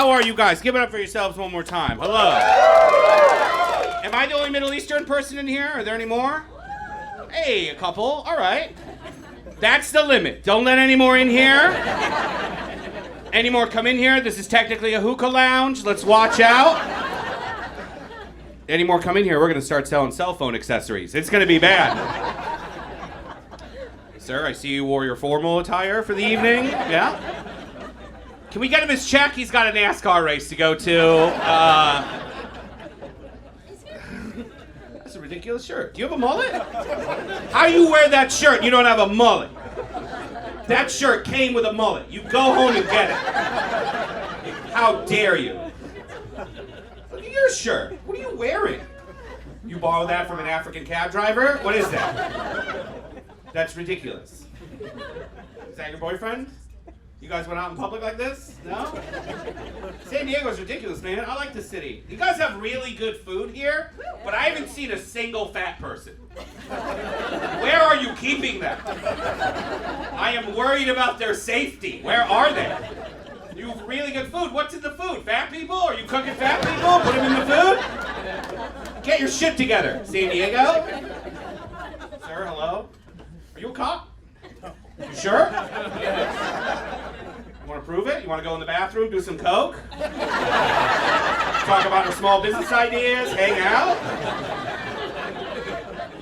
How are you guys? Give it up for yourselves one more time. Hello. Am I the only Middle Eastern person in here? Are there any more? Hey, a couple. All right. That's the limit. Don't let any more in here. Any more come in here? This is technically a hookah lounge. Let's watch out. Any more come in here? We're going to start selling cell phone accessories. It's going to be bad. Sir, I see you wore your formal attire for the evening. Yeah? Can we get him his check? He's got a NASCAR race to go to. That's a ridiculous shirt. Do you have a mullet? How do you wear that shirt? You don't have a mullet. That shirt came with a mullet. You go home and get it. How dare you? Look at your shirt. What are you wearing? You borrowed that from an African cab driver? What is that? That's ridiculous. Is that your boyfriend? You guys went out in public like this? No? San Diego's ridiculous, man. I like the city. You guys have really good food here, but I haven't seen a single fat person. Where are you keeping them? I am worried about their safety. Where are they? You have really good food. What's in the food? Fat people? Are you cooking fat people? Put them in the food? Get your shit together, San Diego. Sir, hello? Are you a cop? You sure? You want to prove it? You want to go in the bathroom, do some coke? Talk about our small business ideas, hang out?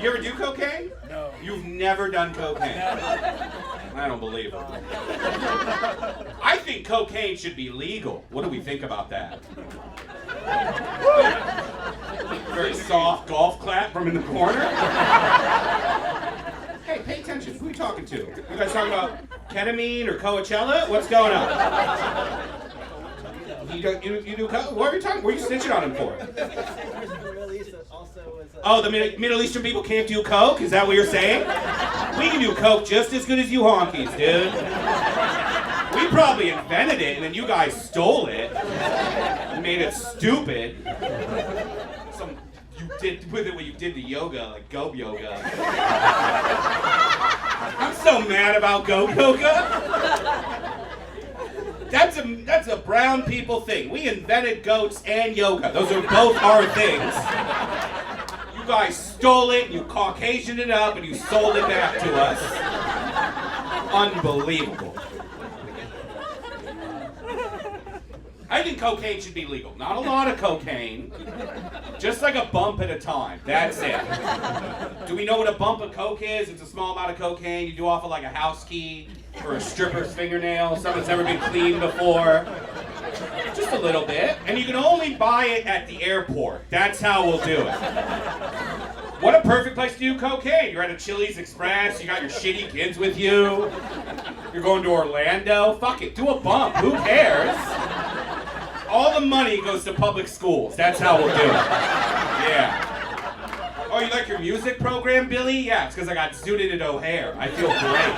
You ever do cocaine? No. You've never done cocaine? I don't believe it. I think cocaine should be legal. What do we think about that? Very soft golf clap from in the corner. Hey, pay attention. Who are you talking to? You guys talking about ketamine or Coachella? What's going on? You do coke? What are you talking? What are you snitching on him for? Oh, the Middle Eastern people can't do coke? Is that what you're saying? We can do coke just as good as you honkies, dude. We probably invented it, and then you guys stole it and made it stupid. You did with it what you did to yoga, like go yoga. I'm so mad about go yoga. That's a brown people thing. We invented goats and yoga. Those are both our things. You guys stole it, you Caucasianed it up, and you sold it back to us. Unbelievable. I think cocaine should be legal. Not a lot of cocaine. Just like a bump at a time. That's it. Do we know what a bump of coke is? It's a small amount of cocaine you do off of like a house key or a stripper's fingernail. Someone's never been cleaned before. Just a little bit. And you can only buy it at the airport. That's how we'll do it. What a perfect place to do cocaine. You're at a Chili's Express. You got your shitty kids with you. You're going to Orlando. Fuck it. Do a bump. Who cares? All the money goes to public schools. That's how we'll do it. Yeah. Oh, you like your music program, Billy? Yeah, it's because I got zooted at O'Hare. I feel great.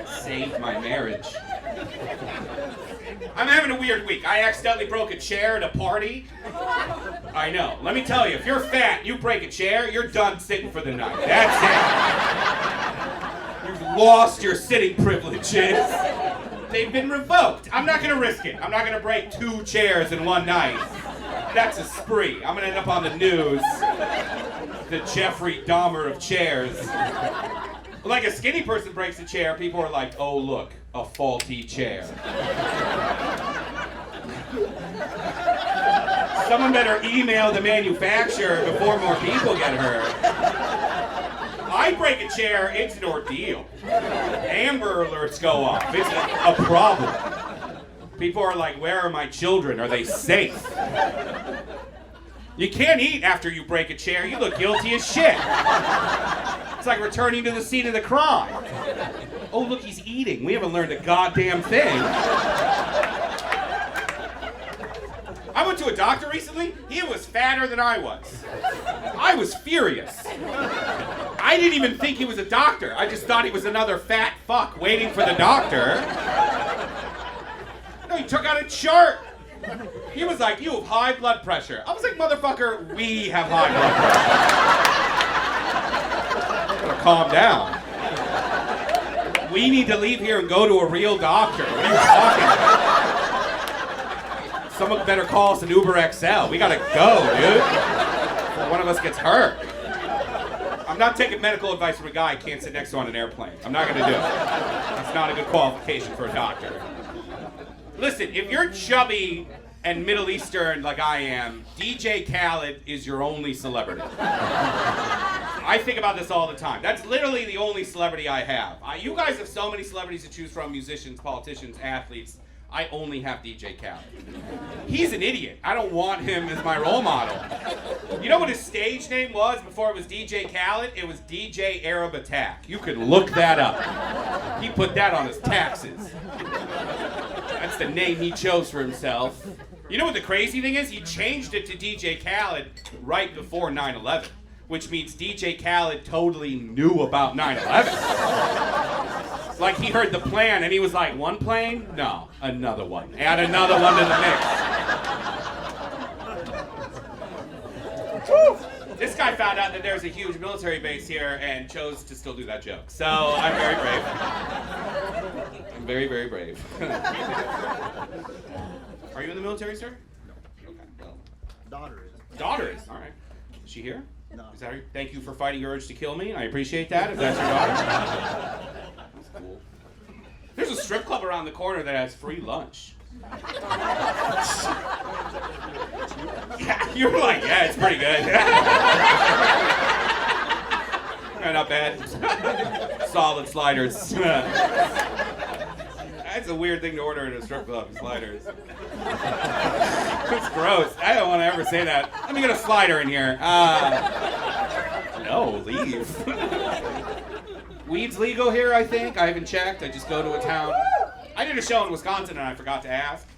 Saved my marriage. I'm having a weird week. I accidentally broke a chair at a party. I know. Let me tell you, if you're fat, you break a chair, you're done sitting for the night. That's it. You've lost your sitting privileges. They've been revoked. I'm not gonna risk it. I'm not gonna break 2 chairs in one night. That's a spree. I'm gonna end up on the news. The Jeffrey Dahmer of chairs. Like a skinny person breaks a chair, people are like, oh look, a faulty chair. Someone better email the manufacturer before more people get hurt. I break a chair, it's an ordeal. Amber alerts go off. It's a problem. People are like, where are my children? Are they safe? You can't eat after you break a chair. You look guilty as shit. It's like returning to the scene of the crime. Oh, look, he's eating. We haven't learned a goddamn thing. I went to a doctor recently. He was fatter than I was. I was furious. I didn't even think he was a doctor. I just thought he was another fat fuck waiting for the doctor. No, he took out a chart. He was like, you have high blood pressure. I was like, motherfucker, we have high blood pressure. Gotta calm down. We need to leave here and go to a real doctor. What are you talking about? Someone better call us an Uber XL. We gotta go, dude. Before one of us gets hurt. I'm not taking medical advice from a guy I can't sit next to on an airplane. I'm not gonna do it. That's not a good qualification for a doctor. Listen, if you're chubby and Middle Eastern like I am, DJ Khaled is your only celebrity. I think about this all the time. That's literally the only celebrity I have. You guys have so many celebrities to choose from, musicians, politicians, athletes. I only have DJ Khaled. He's an idiot. I don't want him as my role model. You know what his stage name was before it was DJ Khaled? It was DJ Arab Attack. You can look that up. He put that on his taxes. That's the name he chose for himself. You know what the crazy thing is? He changed it to DJ Khaled right before 9/11, which means DJ Khaled totally knew about 9/11. Like he heard the plan and he was like, one plane? No, another one. Add another one to the mix. Woo! This guy found out that there's a huge military base here and chose to still do that joke. So I'm very brave. I'm very, very brave. Are you in the military, sir? No. Okay, well. Daughter is. Daughter is, all right. Is she here? No. Is that her? Thank you for fighting your urge to kill me. I appreciate that, if that's your daughter. That's cool. There's a strip club around the corner that has free lunch. Yeah, you were like, yeah, it's pretty good. Not bad. Solid sliders. That's a weird thing to order in a strip club, sliders. It's gross. I don't want to ever say that. Let me get a slider in here. No, leave. Weed's legal here, I think. I haven't checked. I just go to a town. I did a show in Wisconsin and I forgot to ask.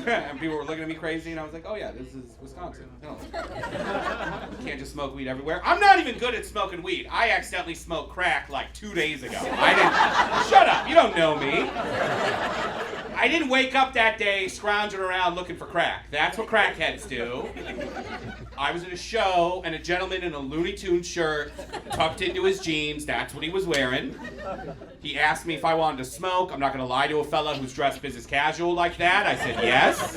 And people were looking at me crazy and I was like, oh yeah, this is Wisconsin. No. You can't just smoke weed everywhere. I'm not even good at smoking weed. I accidentally smoked crack like 2 days ago. Shut up, you don't know me. I didn't wake up that day scrounging around looking for crack. That's what crackheads do. I was in a show and a gentleman in a Looney Tunes shirt tucked into his jeans, that's what he was wearing. He asked me if I wanted to smoke. I'm not gonna lie to a fella who's dressed business casual like that. I said yes.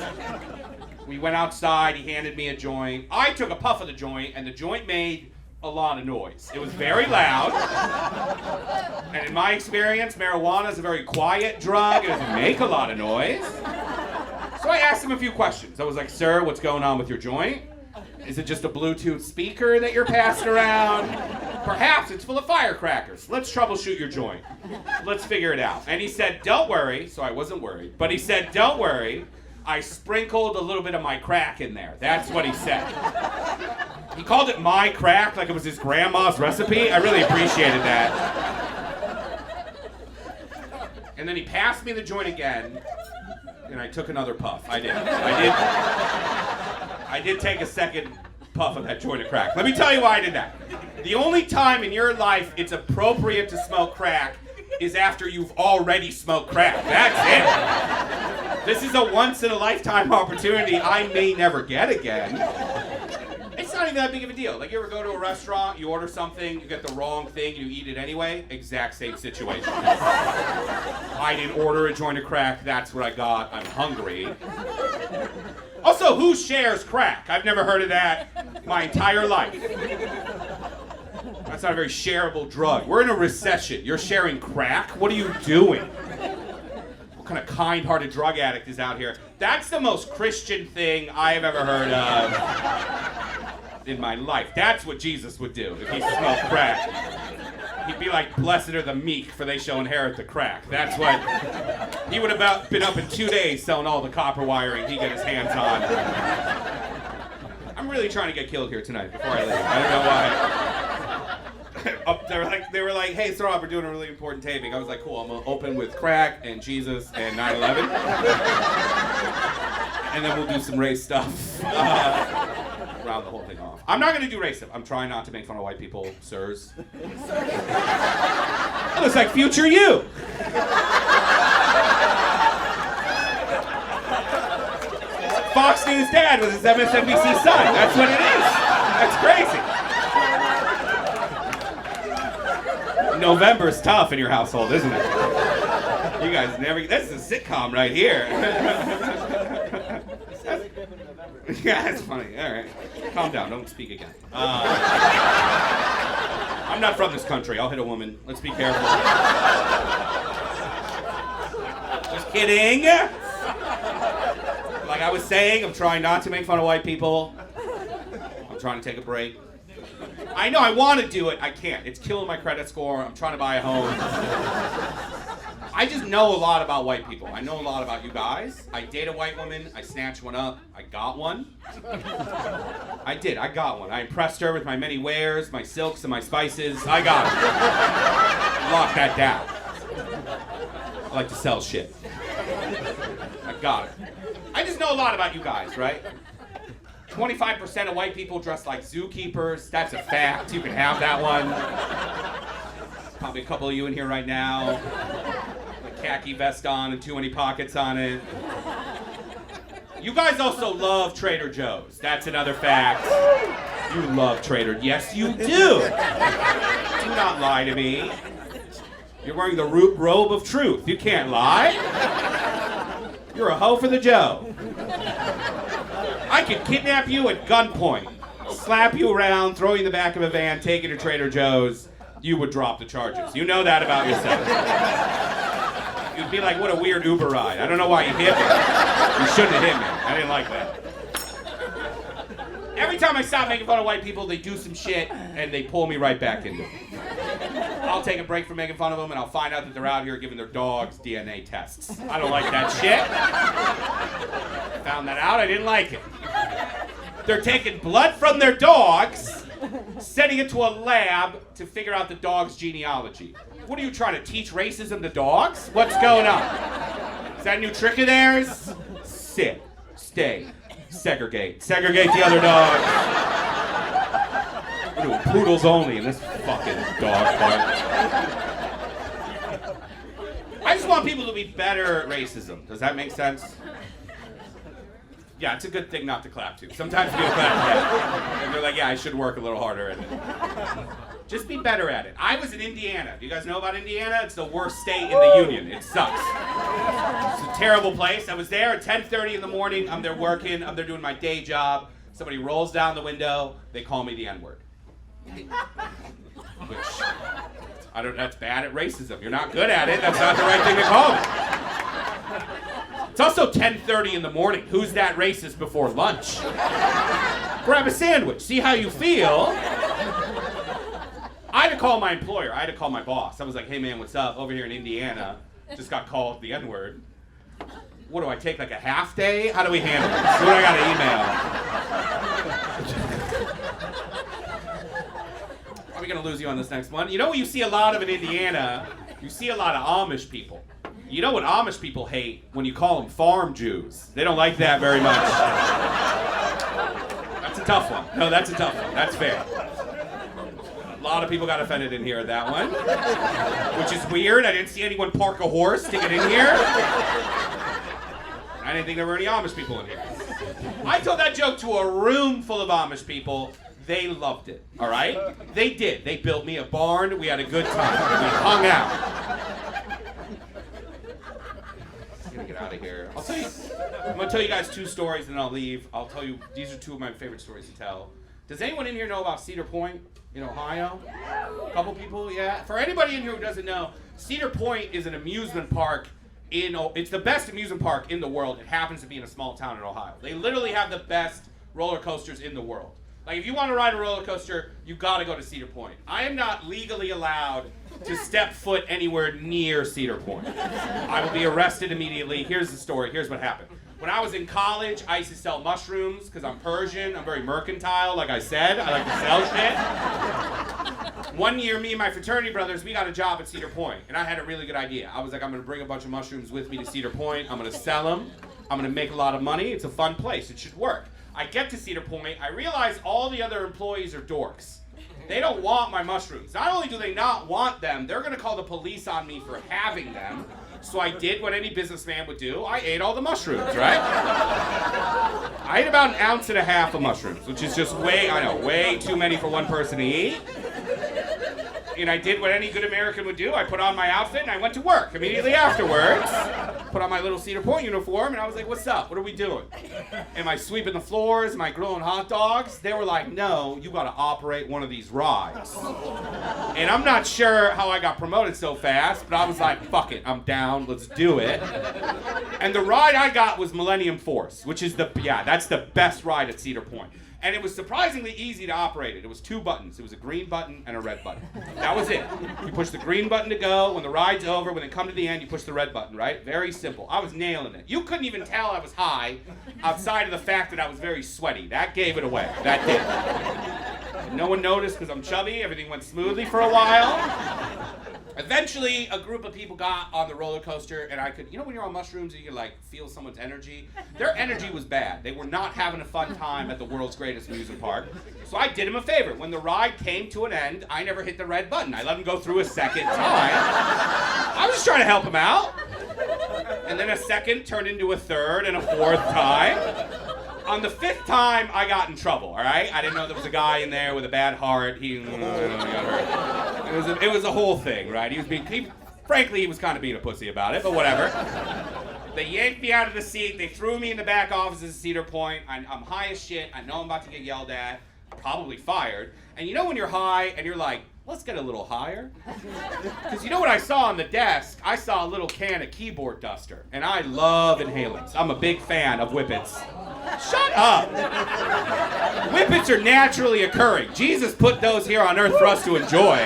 We went outside, he handed me a joint. I took a puff of the joint and the joint made a lot of noise. It was very loud. And in my experience, marijuana is a very quiet drug. It doesn't make a lot of noise. So I asked him a few questions. I was like, sir, what's going on with your joint? Is it just a Bluetooth speaker that you're passing around? Perhaps it's full of firecrackers. Let's troubleshoot your joint. Let's figure it out. And he said, don't worry. So I wasn't worried. But he said, don't worry. I sprinkled a little bit of my crack in there. That's what he said. He called it my crack like it was his grandma's recipe. I really appreciated that. And then he passed me the joint again. And I took another puff. I did take a second puff of that joint of crack. Let me tell you why I did that. The only time in your life it's appropriate to smoke crack is after you've already smoked crack. That's it. This is a once-in-a-lifetime opportunity I may never get again. It's not even that big of a deal. Like, you ever go to a restaurant, you order something, you get the wrong thing, you eat it anyway? Exact same situation. I didn't order a joint of crack, that's what I got. I'm hungry. Also, who shares crack? I've never heard of that my entire life. That's not a very shareable drug. We're in a recession. You're sharing crack? What are you doing? What kind of kind-hearted drug addict is out here? That's the most Christian thing I have ever heard of in my life. That's what Jesus would do if he smoked crack. He'd be like, blessed are the meek, for they shall inherit the crack. That's what... He would have been up in 2 days selling all the copper wiring he get his hands on. I'm really trying to get killed here tonight before I leave. I don't know why. They were like, hey, Sohrab, we're doing a really important taping. I was like, cool, I'm going to open with crack and Jesus and 9/11. And then we'll do some race stuff. Round the whole thing off. I'm not going to do race stuff. I'm trying not to make fun of white people, sirs. That looks like future you. Fox News dad with his MSNBC son. That's what it is. That's crazy. November's tough in your household, isn't it? You guys never... This is a sitcom right here. Yeah, that's funny. All right. Calm down. Don't speak again. I'm not from this country. I'll hit a woman. Let's be careful. Just kidding. Like I was saying, I'm trying not to make fun of white people. I'm trying to take a break. I know I want to do it. I can't. It's killing my credit score. I'm trying to buy a home. I just know a lot about white people. I know a lot about you guys. I date a white woman. I snatched one up. I got one. I did. I got one. I impressed her with my many wares, my silks, and my spices. I got it. Lock that down. I like to sell shit. I got it. I just know a lot about you guys, right? 25% of white people dress like zookeepers. That's a fact. You can have that one. Probably a couple of you in here right now. A khaki vest on and too many pockets on it. You guys also love Trader Joe's. That's another fact. You love Trader. Yes, you do. Do not lie to me. You're wearing the robe of truth. You can't lie. You're a hoe for the Joe. I could kidnap you at gunpoint, slap you around, throw you in the back of a van, take you to Trader Joe's. You would drop the charges. You know that about yourself. You'd be like, what a weird Uber ride. I don't know why you hit me. You shouldn't have hit me. I didn't like that. Every time I stop making fun of white people, they do some shit and they pull me right back into it. I'll take a break from making fun of them and I'll find out that they're out here giving their dogs DNA tests. I don't like that shit. Found that out, I didn't like it. They're taking blood from their dogs, sending it to a lab to figure out the dog's genealogy. What are you trying to teach racism to dogs? What's going on? Is that a new trick of theirs? Sit, stay, segregate. Segregate the other dogs. We're doing poodles only in this fucking dog park. I just want people to be better at racism. Does that make sense? Yeah, it's a good thing not to clap to. Sometimes people clap and they're like, yeah, I should work a little harder at it. Just be better at it. I was in Indiana. Do you guys know about Indiana? It's the worst state in the union. It sucks. It's a terrible place. I was there at 10:30 in the morning. I'm there working. I'm there doing my day job. Somebody rolls down the window. They call me the N-word. Which, that's bad at racism. You're not good at it. That's not the right thing to call it. It's also 10:30 in the morning. Who's that racist before lunch? Grab a sandwich. See how you feel. I had to call my employer. I had to call my boss. I was like, hey man, what's up? Over here in Indiana, just got called the N-word. What do I take, like a half day? How do we handle this? Who do I got to email? Are we going to lose you on this next one? You know what you see a lot of in Indiana? You see a lot of Amish people. You know what Amish people hate? When you call them farm Jews. They don't like that very much. That's a tough one. No, that's a tough one. That's fair. A lot of people got offended in here at that one, which is weird. I didn't see anyone park a horse to get in here. I didn't think there were any Amish people in here. I told that joke to a room full of Amish people. They loved it, all right? They did. They built me a barn. We had a good time. We hung out. I'm gonna get out of here. I'm gonna tell you guys two stories and then I'll leave. I'll tell you, these are two of my favorite stories to tell. Does anyone in here know about Cedar Point in Ohio? A couple people, yeah. For anybody in here who doesn't know, Cedar Point is an amusement park it's the best amusement park in the world. It happens to be in a small town in Ohio. They literally have the best roller coasters in the world. Like if you want to ride a roller coaster, you gotta go to Cedar Point. I am not legally allowed to step foot anywhere near Cedar Point. I will be arrested immediately. Here's the story. Here's what happened. When I was in college, I used to sell mushrooms because I'm Persian. I'm very mercantile, like I said. I like to sell shit. One year, me and my fraternity brothers, we got a job at Cedar Point, and I had a really good idea. I was like, I'm going to bring a bunch of mushrooms with me to Cedar Point. I'm going to sell them. I'm going to make a lot of money. It's a fun place. It should work. I get to Cedar Point. I realize all the other employees are dorks. They don't want my mushrooms. Not only do they not want them, they're going to call the police on me for having them. So I did what any businessman would do. I ate all the mushrooms, right? I ate about 1.5 ounces of mushrooms, which is just way too many for one person to eat. And I did what any good American would do. I put on my outfit and I went to work immediately afterwards. Put on my little Cedar Point uniform and I was like, what's up? What are we doing? Am I sweeping the floors? Am I grilling hot dogs? They were like, no, you gotta operate one of these rides. And I'm not sure how I got promoted so fast, but I was like, fuck it, I'm down, let's do it. And the ride I got was Millennium Force, which is that's the best ride at Cedar Point. And it was surprisingly easy to operate it. It was 2 buttons. It was a green button and a red button. That was it. You push the green button to go. When the ride's over, when they come to the end, you push the red button, right? Very simple. I was nailing it. You couldn't even tell I was high outside of the fact that I was very sweaty. That gave it away. That did. And no one noticed because I'm chubby. Everything went smoothly for a while. Eventually, a group of people got on the roller coaster, and I could, when you're on mushrooms and you can like feel someone's energy? Their energy was bad. They were not having a fun time at the world's greatest amusement park. So I did them a favor. When the ride came to an end, I never hit the red button. I let them go through a second time. I was just trying to help them out. And then a second turned into a third and a fourth time. On the 5th time, I got in trouble, all right? I didn't know there was a guy in there with a bad heart. He got hurt. It was a whole thing, right? Frankly, he was kind of being a pussy about it, but whatever. They yanked me out of the seat. They threw me in the back office at Cedar Point. I'm high as shit. I know I'm about to get yelled at, probably fired. And when you're high and you're like, let's get a little higher? Because what I saw on the desk? I saw a little can of keyboard duster. And I love inhalants. I'm a big fan of whippets. Shut up! Whippets are naturally occurring. Jesus put those here on earth for us to enjoy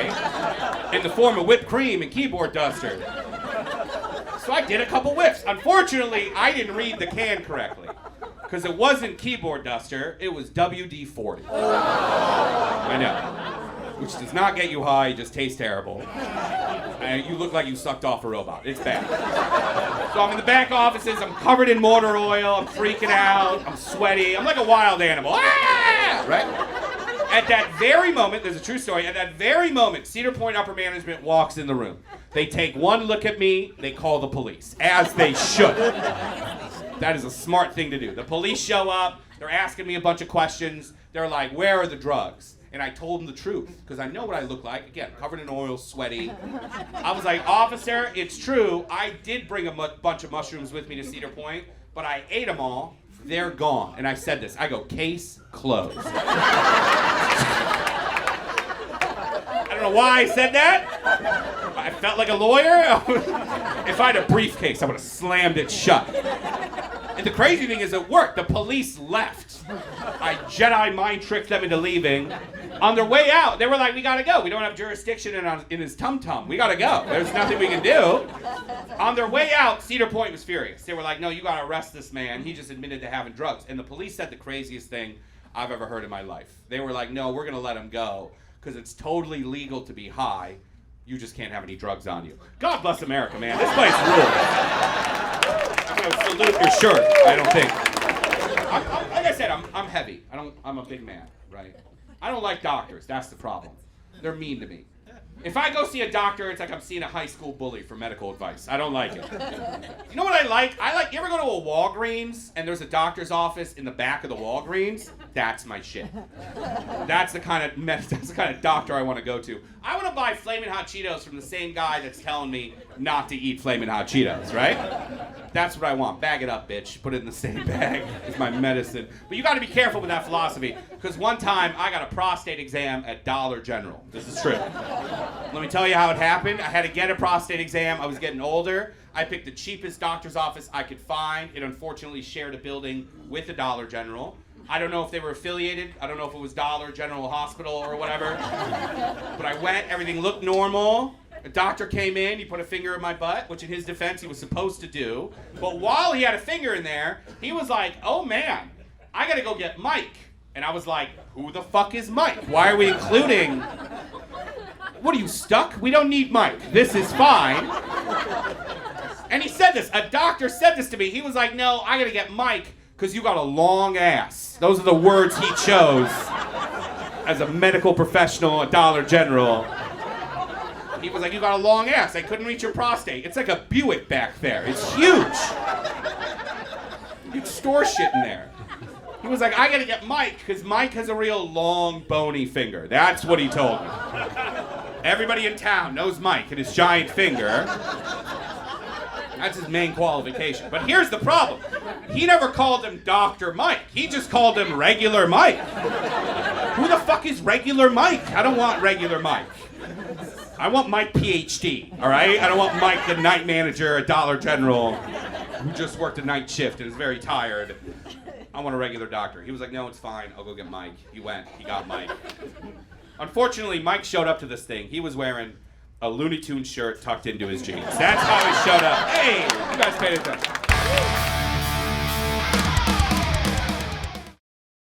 in the form of whipped cream and keyboard duster. So I did a couple whiffs. Unfortunately, I didn't read the can correctly. Because it wasn't keyboard duster, it was WD-40. I know. Which does not get you high, it just tastes terrible. And you look like you sucked off a robot. It's bad. So I'm in the back offices, I'm covered in motor oil, I'm freaking out, I'm sweaty, I'm like a wild animal. Ah! Right? At that very moment, there's a true story, at that very moment, Cedar Point upper management walks in the room. They take one look at me, they call the police, as they should. That is a smart thing to do. The police show up, they're asking me a bunch of questions, they're like, where are the drugs? And I told them the truth, because I know what I look like. Again, covered in oil, sweaty. I was like, officer, it's true. I did bring a bunch of mushrooms with me to Cedar Point, but I ate them all. They're gone. And I said this. I go, case closed. I don't know why I said that. I felt like a lawyer. If I had a briefcase, I would have slammed it shut. And the crazy thing is it worked. The police left. I Jedi mind tricked them into leaving. On their way out, they were like, we gotta go. We don't have jurisdiction in his tum-tum. We gotta go. There's nothing we can do. On their way out, Cedar Point was furious. They were like, no, you gotta arrest this man. He just admitted to having drugs. And the police said the craziest thing I've ever heard in my life. They were like, no, we're gonna let him go because it's totally legal to be high. You just can't have any drugs on you. God bless America, man. This place rules. I'm gonna salute your shirt, I don't think. Like I said, I'm heavy. I'm a big man, right? I don't like doctors. That's the problem. They're mean to me. If I go see a doctor, it's like I'm seeing a high school bully for medical advice. I don't like it. You know what I like? You ever go to a Walgreens and there's a doctor's office in the back of the Walgreens? That's my shit. That's the kind of doctor I want to go to. I want to buy Flamin' Hot Cheetos from the same guy that's telling me not to eat Flamin' Hot Cheetos, right? That's what I want. Bag it up, bitch. Put it in the same bag as my medicine. But you got to be careful with that philosophy, because one time I got a prostate exam at Dollar General. This is true. Let me tell you how it happened. I had to get a prostate exam. I was getting older. I picked the cheapest doctor's office I could find. It unfortunately shared a building with the Dollar General. I don't know if they were affiliated. I don't know if it was Dollar General Hospital or whatever. But I went. Everything looked normal. A doctor came in, he put a finger in my butt, which in his defense he was supposed to do. But while he had a finger in there, he was like, oh man, I gotta go get Mike. And I was like, who the fuck is Mike? Why are we including... What are you, stuck? We don't need Mike. This is fine. And he said this, a doctor said this to me. He was like, no, I gotta get Mike because you got a long ass. Those are the words he chose as a medical professional at Dollar General. He was like, you got a long ass. I couldn't reach your prostate. It's like a Buick back there. It's huge. You'd store shit in there. He was like, I gotta get Mike, because Mike has a real long, bony finger. That's what he told me. Everybody in town knows Mike and his giant finger. That's his main qualification. But here's the problem. He never called him Dr. Mike. He just called him Regular Mike. Who the fuck is Regular Mike? I don't want Regular Mike. I want Mike PhD, all right? I don't want Mike, the night manager at Dollar General, who just worked a night shift and is very tired. I want a regular doctor. He was like, no, it's fine. I'll go get Mike. He went. He got Mike. Unfortunately, Mike showed up to this thing. He was wearing a Looney Tunes shirt tucked into his jeans. That's how he showed up. Hey, you guys paid attention.